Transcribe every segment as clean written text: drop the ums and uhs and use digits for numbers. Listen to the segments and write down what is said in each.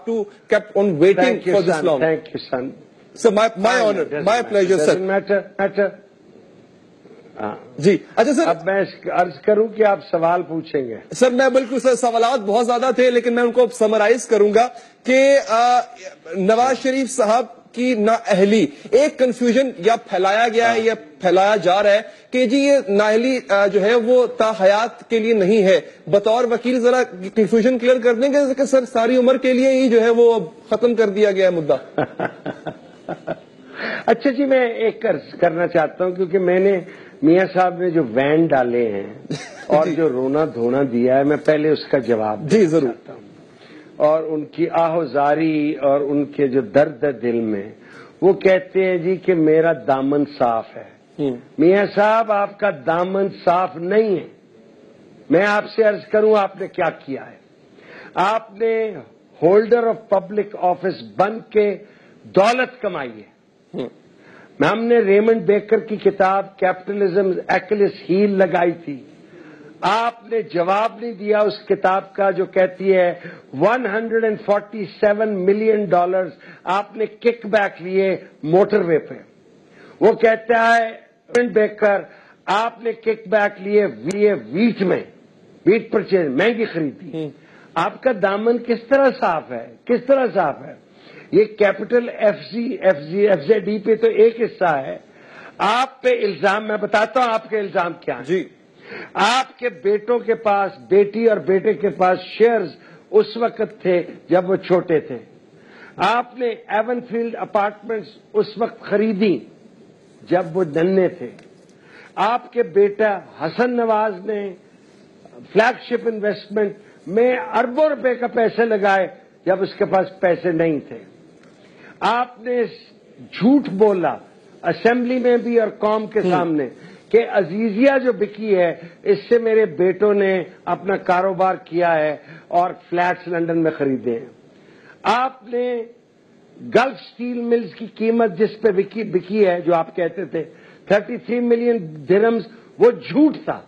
to kept on waiting for this long. Thank you, son. So my honor, my pleasure, sir. Doesn't matter. جی اچھا سر، اب میں عرض کروں کہ آپ سوال پوچھیں گے. سر میں بالکل سر، سوالات بہت زیادہ تھے لیکن میں ان کو سمرائز کروں گا کہ نواز شریف صاحب کی نااہلی، ایک کنفیوژن یا پھیلایا گیا ہے یا پھیلایا جا رہا ہے کہ جی یہ نااہلی جو ہے وہ تا حیات کے لیے نہیں ہے. بطور وکیل ذرا کنفیوژن کلیئر کر دیں گے کہ سر ساری عمر کے لیے ہی جو ہے وہ ختم کر دیا گیا مدعا. اچھا جی، میں ایک عرض کرنا چاہتا ہوں کیونکہ میں نے میاں صاحب نے جو وین ڈالے ہیں اور جو رونا دھونا دیا ہے، میں پہلے اس کا جواب جی ضرور چاہتا ہوں. اور ان کی آہوزاری اور ان کے جو درد ہے دل میں، وہ کہتے ہیں جی کہ میرا دامن صاف ہے. میاں صاحب آپ کا دامن صاف نہیں ہے. میں آپ سے عرض کروں آپ نے کیا کیا ہے. آپ نے ہولڈر آف پبلک آفس بن کے دولت کمائی ہے. ہم نے ریمنڈ بیکر کی کتاب کیپٹلزم ایکلس ہیل لگائی تھی. آپ نے جواب نہیں دیا اس کتاب کا جو کہتی ہے $147 ملین آپ نے کک بیک لیے موٹر وے پہ. وہ کہتا ہے ریمنڈ بیکر آپ نے کک بیک لیے ویٹ میں، ویٹ پرچیز مہنگی خریدی. آپ کا دامن کس طرح صاف ہے، کس طرح صاف ہے؟ یہ کیپٹل ایف زیڈ ای پہ تو ایک حصہ ہے. آپ پہ الزام میں بتاتا ہوں آپ کے الزام کیا ہیں. جی آپ کے بیٹوں کے پاس، بیٹی اور بیٹے کے پاس شیئرز اس وقت تھے جب وہ چھوٹے تھے. آپ نے ایون فیلڈ اپارٹمنٹس اس وقت خریدی جب وہ ننھے تھے. آپ کے بیٹا حسن نواز نے فلیگ شپ انویسٹمنٹ میں اربوں روپے کا پیسے لگائے جب اس کے پاس پیسے نہیں تھے. آپ نے جھوٹ بولا اسمبلی میں بھی اور قوم کے سامنے کہ عزیزیہ جو بکی ہے اس سے میرے بیٹوں نے اپنا کاروبار کیا ہے اور فلیٹس لندن میں خریدے ہیں. آپ نے گلف سٹیل ملز کی قیمت جس پہ بکی ہے جو آپ کہتے تھے 33 ملین درہمز، وہ جھوٹ تھا.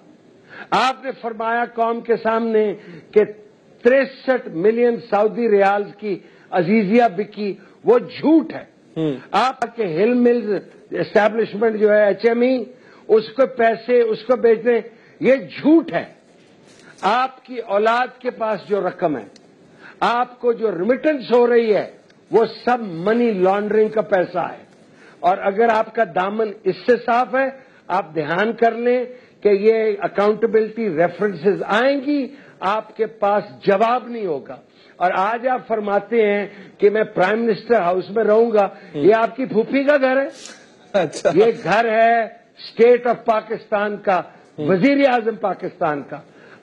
آپ نے فرمایا قوم کے سامنے کہ 63 ملین سعودی ریالز کی عزیزیہ بکی، وہ جھوٹ ہے. آپ کے ہل ملز اسٹیبلشمنٹ جو ہے HME، اس کو پیسے اس کو بیچنے، یہ جھوٹ ہے. آپ کی اولاد کے پاس جو رقم ہے، آپ کو جو ریمیٹنس ہو رہی ہے، وہ سب منی لانڈرنگ کا پیسہ ہے. اور اگر آپ کا دامن اس سے صاف ہے، آپ دھیان کر لیں کہ یہ اکاؤنٹیبلٹی ریفرنسز آئیں گی، آپ کے پاس جواب نہیں ہوگا. اور آج آپ فرماتے ہیں کہ میں پرائم منسٹر ہاؤس میں رہوں گا. یہ آپ کی پھوپھی کا گھر ہے. اچھا، یہ گھر ہے اسٹیٹ آف پاکستان کا، وزیر اعظم پاکستان کا.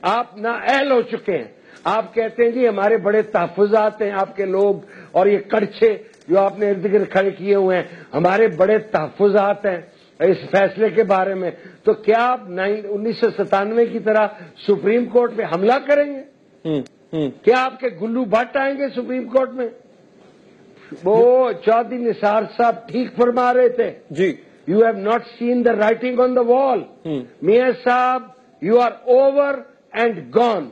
آپ نااہل ہو چکے ہیں. آپ کہتے ہیں جی ہمارے بڑے تحفظات ہیں آپ کے لوگ، اور یہ کڑچھے جو آپ نے ارد گرد کھڑے کیے ہوئے ہیں، ہمارے بڑے تحفظات ہیں اس فیصلے کے بارے میں. تو کیا آپ 1997 کی طرح سپریم کورٹ پہ حملہ کریں گے؟ کیا آپ کے گلو بھٹ آئیں گے سپریم کورٹ میں؟ وہ چودھری نثار صاحب ٹھیک فرما رہے تھے. جی you have not seen the writing on the wall. میاں صاحب you are over and gone.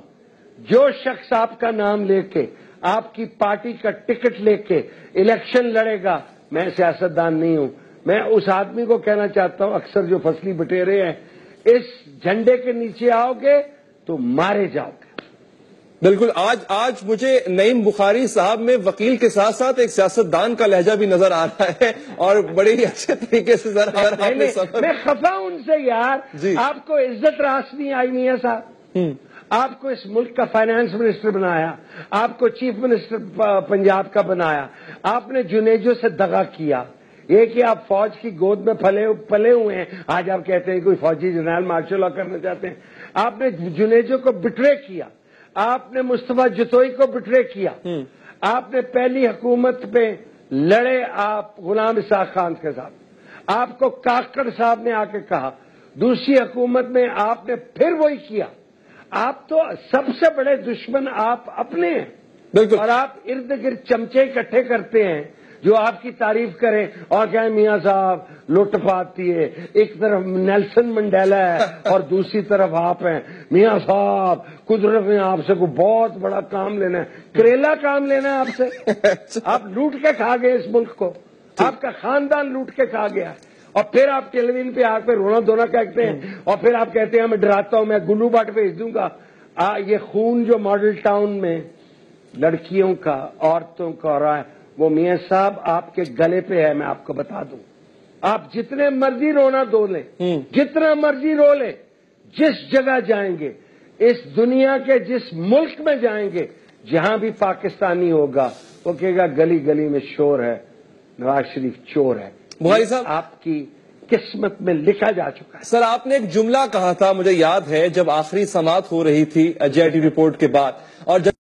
جو شخص آپ کا نام لے کے، آپ کی پارٹی کا ٹکٹ لے کے الیکشن لڑے گا، میں سیاستدان نہیں ہوں. میں اس آدمی کو کہنا چاہتا ہوں اکثر جو فصلی بٹیرے ہیں، اس جھنڈے کے نیچے آؤ گے تو مارے جاؤ گے. بالکل. آج مجھے نعیم بخاری صاحب میں وکیل کے ساتھ ساتھ ایک سیاستدان کا لہجہ بھی نظر آ رہا ہے، اور بڑے ہی اچھے طریقے سے میں خفا ہوں ان سے یار. آپ کو عزت راس نہیں آئی میاں صاحب. آپ کو اس ملک کا فائنانس منسٹر بنایا، آپ کو چیف منسٹر پنجاب کا بنایا. آپ نے جنیجو سے دغا کیا. یہ کہ آپ فوج کی گود میں پلے ہوئے ہیں، آج آپ کہتے ہیں کوئی فوجی جنرل مارشل لا کرنا چاہتے ہیں. آپ نے جنیجو کو بٹرے کیا. آپ نے مصطفیٰ جتوئی کو بٹرے کیا. آپ نے پہلی حکومت پہ لڑے آپ غلام اسحاق خان کے ساتھ. آپ کو کاکڑ صاحب نے آ کے کہا. دوسری حکومت میں آپ نے پھر وہی کیا. آپ تو سب سے بڑے دشمن آپ اپنے ہیں. بالکل. اور آپ ارد گرد چمچے اکٹھے کرتے ہیں جو آپ کی تعریف کریں اور کہیں میاں صاحب لوٹ پاتی ہے، ایک طرف نیلسن منڈیلا ہے اور دوسری طرف آپ ہیں، میاں صاحب قدرت نے آپ سے کوئی بہت بڑا کام لینا ہے، کریلا کام لینا ہے آپ سے، آپ لوٹ کے کھا گئے اس ملک کو، آپ کا خاندان لوٹ کے کھا گیا، اور پھر آپ ٹیلی ویژن پہ آ کے رونا دھونا کہتے ہیں، اور پھر آپ کہتے ہیں میں ڈراتا ہوں، میں گلو باٹ بھیج دوں گا۔ یہ خون جو ماڈل ٹاؤن میں لڑکیوں کا، عورتوں کا ہو رہا ہے، وہ میاں صاحب آپ کے گلے پہ ہے، میں آپ کو بتا دوں۔ آپ جتنے مرضی رونا دو لیں، جتنا مرضی رو لیں، جس جگہ جائیں گے، اس دنیا کے جس ملک میں جائیں گے، جہاں بھی پاکستانی ہوگا وہ کہے گا گلی گلی میں شور ہے، نواز شریف چور ہے۔ بخاری صاحب، آپ کی قسمت میں لکھا جا چکا ہے۔ سر آپ نے ایک جملہ کہا تھا، مجھے یاد ہے، جب آخری سماعت ہو رہی تھی جے آئی ٹی رپورٹ کے بعد، اور جب